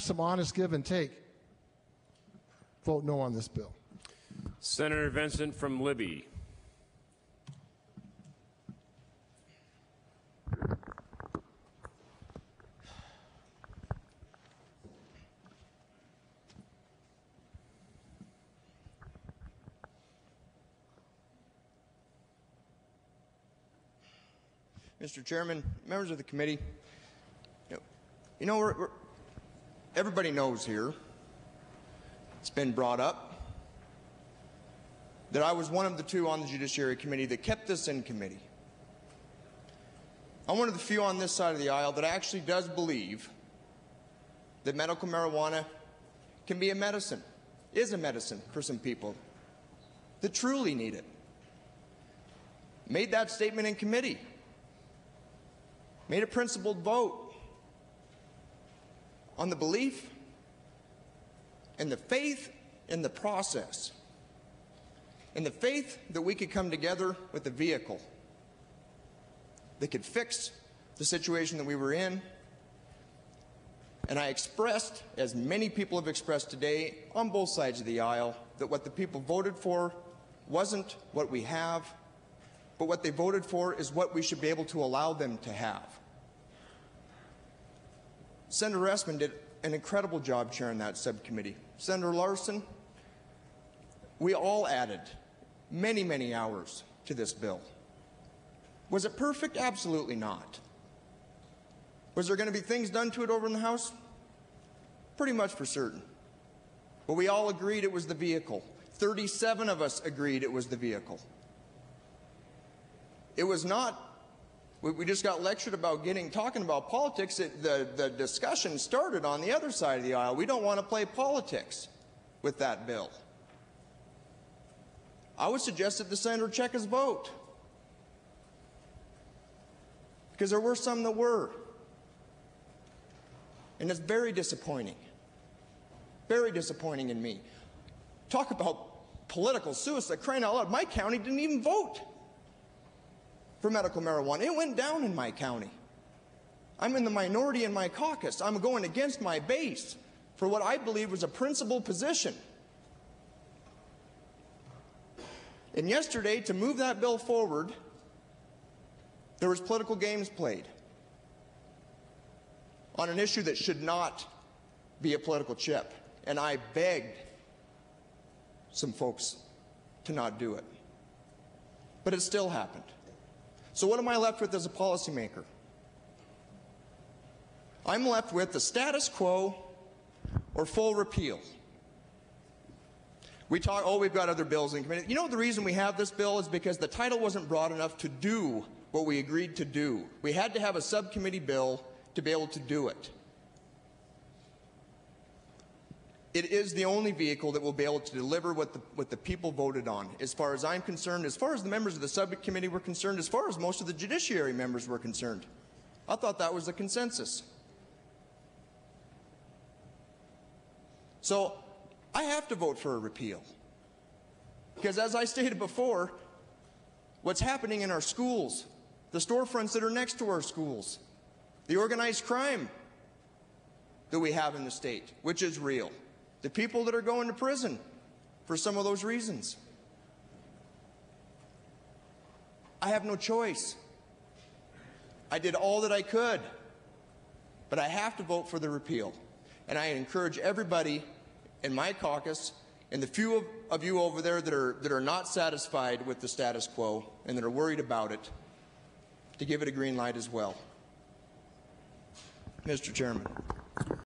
some honest give and take, vote no on this bill. Senator Vincent from Libby. Mr. Chairman, members of the committee, everybody knows here, it's been brought up, that I was one of the two on the Judiciary Committee that kept this in committee. I'm one of the few on this side of the aisle that actually does believe that medical marijuana can be a medicine, is a medicine for some people that truly need it. Made that statement in committee. Made a principled vote on the belief and the faith in the process, and the faith that we could come together with a vehicle that could fix the situation that we were in. And I expressed, as many people have expressed today on both sides of the aisle, that what the people voted for wasn't what we have, but what they voted for is what we should be able to allow them to have. Senator Essman did an incredible job chairing that subcommittee. Senator Larson, we all added many, many hours to this bill. Was it perfect? Absolutely not. Was there going to be things done to it over in the House? Pretty much for certain. But we all agreed it was the vehicle. 37 of us agreed it was the vehicle. It was not. We just got lectured about talking about politics. The discussion started on the other side of the aisle. We don't want to play politics with that bill. I would suggest that the senator check his vote, because there were some that were. And it's very disappointing. Very disappointing in me. Talk about political suicide, crying out loud. My county didn't even vote for medical marijuana. It went down in my county. I'm in the minority in my caucus. I'm going against my base for what I believe was a principled position. And yesterday, to move that bill forward, there was political games played on an issue that should not be a political chip. And I begged some folks to not do it. But it still happened. So what am I left with as a policymaker? I'm left with the status quo or full repeal. We talk, oh, we've got other bills in committee. You know, the reason we have this bill is because the title wasn't broad enough to do what we agreed to do. We had to have a subcommittee bill to be able to do it. It is the only vehicle that will be able to deliver what the people voted on, as far as I'm concerned, as far as the members of the subcommittee were concerned, as far as most of the judiciary members were concerned. I thought that was the consensus. So I have to vote for a repeal, because as I stated before, what's happening in our schools, the storefronts that are next to our schools, the organized crime that we have in the state, which is real, the people that are going to prison for some of those reasons. I have no choice. I did all that I could, but I have to vote for the repeal. And I encourage everybody in my caucus and the few of you over there that are not satisfied with the status quo and that are worried about it to give it a green light as well. Mr. Chairman.